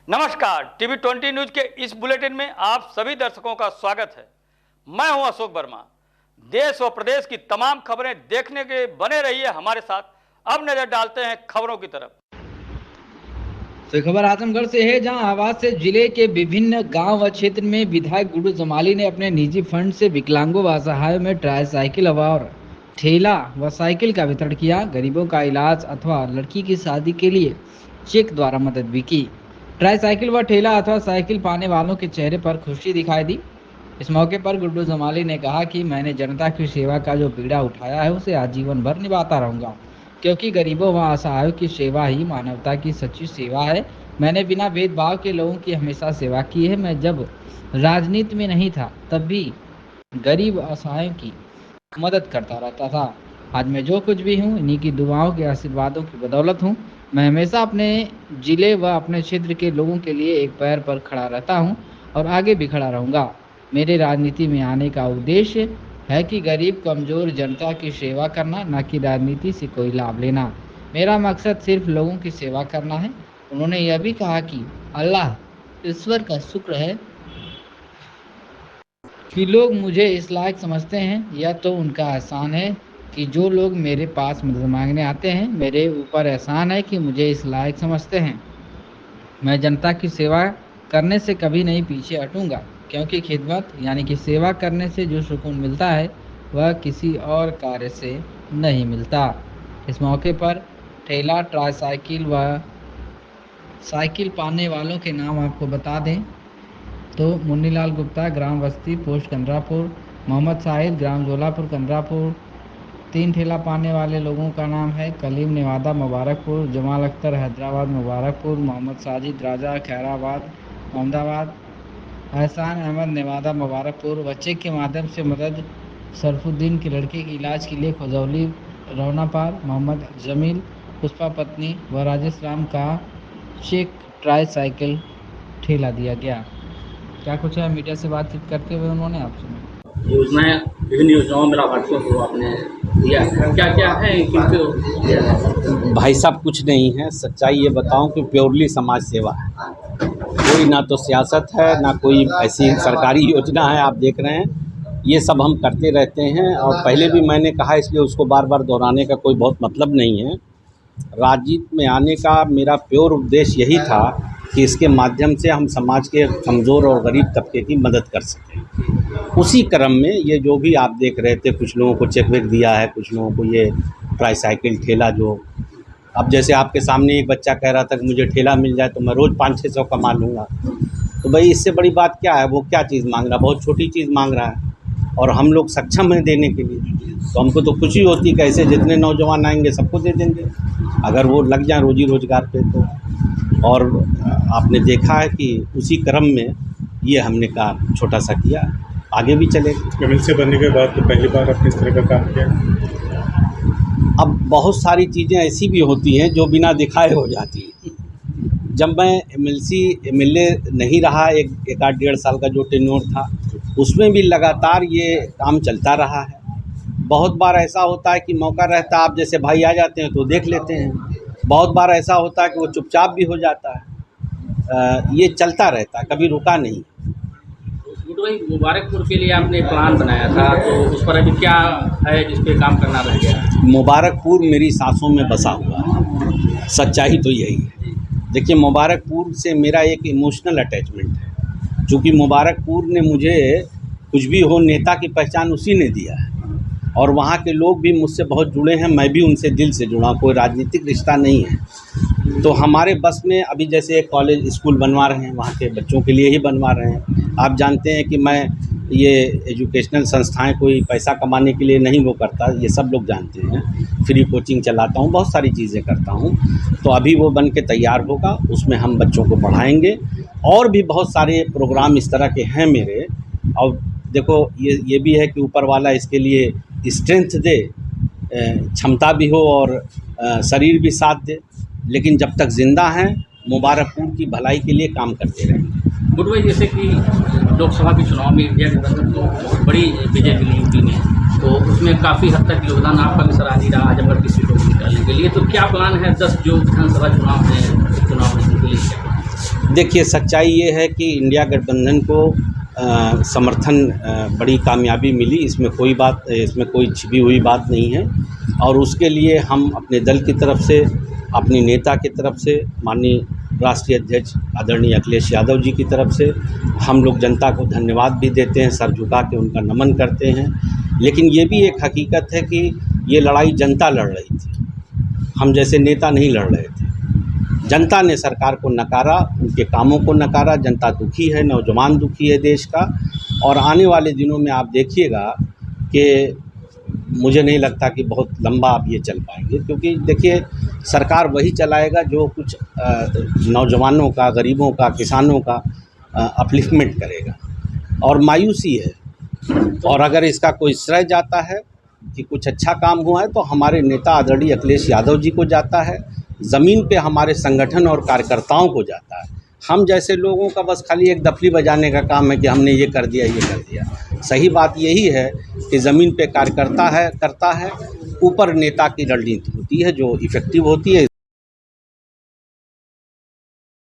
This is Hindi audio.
नमस्कार, टीवी 20 न्यूज के इस बुलेटिन में आप सभी दर्शकों का स्वागत है। मैं हूं अशोक वर्मा। देश व प्रदेश की तमाम खबरें देखने के बने रहिए हमारे साथ। अब नजर डालते हैं खबरों की तरफ। तो खबर आजमगढ़ से है, जहां आवाज से जिले के विभिन्न गांव व क्षेत्र में विधायक गुड्डू जमाली ने अपने निजी फंड से विकलांगों व असहायों में ट्राईसाइकिल और ठेला व साइकिल का वितरण किया। गरीबों का इलाज अथवा लड़की की शादी के लिए चेक द्वारा मदद भी की। ट्राईसाइकिल व ठेला अथवा साइकिल पाने वालों के चेहरे पर खुशी दिखाई दी। इस मौके पर गुड्डू जमाली ने कहा कि मैंने जनता की सेवा का जो बीड़ा उठाया है उसे आजीवन भर निभाता रहूंगा, क्योंकि गरीबों व असहायों की सेवा ही मानवता की सच्ची सेवा है। मैंने बिना भेदभाव के लोगों की हमेशा सेवा की है। मैं जब राजनीति में नहीं था तब भी गरीब असहायों की मदद करता रहता था। आज मैं जो कुछ भी हूँ इन्हीं की दुआओं के आशीर्वादों की बदौलत हूँ। मैं हमेशा अपने जिले व अपने क्षेत्र के लोगों के लिए एक पैर पर खड़ा रहता हूँ और आगे भी खड़ा रहूँगा। मेरे राजनीति में आने का उद्देश्य है कि गरीब कमजोर जनता की सेवा करना, न कि राजनीति से कोई लाभ लेना। मेरा मकसद सिर्फ लोगों की सेवा करना है। उन्होंने यह भी कहा कि अल्लाह ईश्वर का शुक्र है कि लोग मुझे इस लायक समझते हैं। यह तो उनका एहसान है कि जो लोग मेरे पास मदद मांगने आते हैं, मेरे ऊपर एहसान है कि मुझे इस लायक समझते हैं। मैं जनता की सेवा करने से कभी नहीं पीछे हटूंगा, क्योंकि खिदमत यानी कि सेवा करने से जो सुकून मिलता है वह किसी और कार्य से नहीं मिलता। इस मौके पर ठेला, ट्राईसाइकिल व साइकिल पाने वालों के नाम आपको बता दें तो मुन्नीलाल गुप्ता, ग्राम बस्ती, पोस्ट कंदरापुर, मोहम्मद साहिद, ग्राम जोलापुर कंदरापुर। 3 ठेला पाने वाले लोगों का नाम है कलीम नेवादा मुबारकपुर, जमाल अख्तर हैदराबाद मुबारकपुर, मोहम्मद साजिद राजा खैराबाद अहमदाबाद, एहसान अहमद नेवादा मुबारकपुर। बच्चे के माध्यम से मदद सरफुद्दीन के लड़के के इलाज के लिए खजौली रौनापार, मोहम्मद जमील, पुष्पा पत्नी व राजेश राम का चेक ट्राईसाइकिल ठेला दिया गया। क्या कुछ है मीडिया से बातचीत करते हुए उन्होंने आपसे योजनाएं, विभिन्न योजनाओं में लाभार्थियों को आपने दिया, क्या क्या है किनको? भाई साहब कुछ नहीं है, सच्चाई ये बताऊं कि प्योरली समाज सेवा है। कोई ना तो सियासत है ना कोई ऐसी सरकारी योजना है। आप देख रहे हैं ये सब हम करते रहते हैं और पहले भी मैंने कहा, इसलिए उसको बार बार दोहराने का कोई बहुत मतलब नहीं है। राजनीति में आने का मेरा प्योर उद्देश्य यही था कि इसके माध्यम से हम समाज के कमज़ोर और गरीब तबके की मदद कर सकें। उसी क्रम में ये जो भी आप देख रहे थे, कुछ लोगों को चेक वेक दिया है, कुछ लोगों को ये ट्राईसाइकिल ठेला, जो अब जैसे आपके सामने एक बच्चा कह रहा था कि मुझे ठेला मिल जाए तो मैं रोज़ 500-600 कमा लूँगा। तो भाई इससे बड़ी बात क्या है? वो क्या चीज़ मांग रहा है? बहुत छोटी चीज़ मांग रहा है और हम लोग सक्षम हैं देने के लिए। तो हमको तो खुशी होती कि ऐसे जितने नौजवान आएंगे सबको दे देंगे अगर वो लग जाए रोजी रोज़गार पे तो। और आपने देखा है कि उसी क्रम में ये हमने कहा छोटा सा किया, आगे भी चलेगा। एमएलसी बनने के बाद तो पहली बार आपने इस तरह का काम किया। अब बहुत सारी चीज़ें ऐसी भी होती हैं जो बिना दिखाए हो जाती हैं। जब मैं एमएलए नहीं रहा, एक आध 1.5 साल का जो टेन्योर था, उसमें भी लगातार ये काम चलता रहा है। बहुत बार ऐसा होता है कि मौका रहता है, आप जैसे भाई आ जाते हैं तो देख लेते हैं। बहुत बार ऐसा होता है कि वो चुपचाप भी हो जाता है। ये चलता रहता है, कभी रुका नहीं। गुड्डू भाई, मुबारकपुर के लिए आपने प्लान बनाया था, तो उस पर अभी क्या है जिस पे काम करना रह गया? मुबारकपुर मेरी सांसों में बसा हुआ है, सच्चाई तो यही है। देखिए, मुबारकपुर से मेरा एक इमोशनल अटैचमेंट है। चूँकि मुबारकपुर ने मुझे कुछ भी हो, नेता की पहचान उसी ने दिया है और वहाँ के लोग भी मुझसे बहुत जुड़े हैं, मैं भी उनसे दिल से जुड़ा, कोई राजनीतिक रिश्ता नहीं है। तो हमारे बस में अभी जैसे एक कॉलेज स्कूल बनवा रहे हैं, वहाँ के बच्चों के लिए ही बनवा रहे हैं। आप जानते हैं कि मैं ये एजुकेशनल संस्थाएं कोई पैसा कमाने के लिए नहीं वो करता, ये सब लोग जानते हैं। फ्री कोचिंग चलाता हूँ, बहुत सारी चीज़ें करता हूँ। तो अभी वो बन के तैयार होगा, उसमें हम बच्चों को पढ़ाएँगे। और भी बहुत सारे प्रोग्राम इस तरह के हैं मेरे। और देखो ये भी है कि ऊपर वाला इसके लिए स्ट्रेंथ दे, क्षमता भी हो और शरीर भी साथ दे। लेकिन जब तक ज़िंदा हैं, मुबारकपुर की भलाई के लिए काम करते रहेंगे। गुड्डू भाई, जैसे कि लोकसभा के चुनाव में इंडिया गठबंधन को बहुत बड़ी विजय मिली यूपी में, तो उसमें काफ़ी हद तक योगदान आपका भी सराहनीय रहा आजमगढ़ की सीटों को निकालने के लिए। तो क्या प्लान है 10 जो विधानसभा चुनाव में जीतने के लिए? देखिए, सच्चाई ये है कि इंडिया गठबंधन को समर्थन बड़ी कामयाबी मिली, इसमें कोई छिपी हुई बात नहीं है। और उसके लिए हम अपने दल की तरफ से, अपने नेता की तरफ से, माननीय राष्ट्रीय अध्यक्ष आदरणीय अखिलेश यादव जी की तरफ से हम लोग जनता को धन्यवाद भी देते हैं, सर झुका के उनका नमन करते हैं। लेकिन ये भी एक हकीकत है कि ये लड़ाई जनता लड़ रही थी, हम जैसे नेता नहीं लड़ रहे थे। जनता ने सरकार को नकारा, उनके कामों को नकारा, जनता दुखी है, नौजवान दुखी है देश का। और आने वाले दिनों में आप देखिएगा कि मुझे नहीं लगता कि बहुत लंबा आप ये चल पाएंगे, क्योंकि देखिए सरकार वही चलाएगा जो कुछ नौजवानों का, गरीबों का, किसानों का अपलिफ्टमेंट करेगा। और मायूसी है, और अगर इसका कोई श्रेय जाता है कि कुछ अच्छा काम हुआ है तो हमारे नेता आदरणीय अखिलेश यादव जी को जाता है, ज़मीन पे हमारे संगठन और कार्यकर्ताओं को जाता है। हम जैसे लोगों का बस खाली एक दफली बजाने का काम है कि हमने ये कर दिया, ये कर दिया। सही बात यही है कि ज़मीन पे कार्यकर्ता करता है, ऊपर नेता की रणनीति होती है जो इफ़ेक्टिव होती है।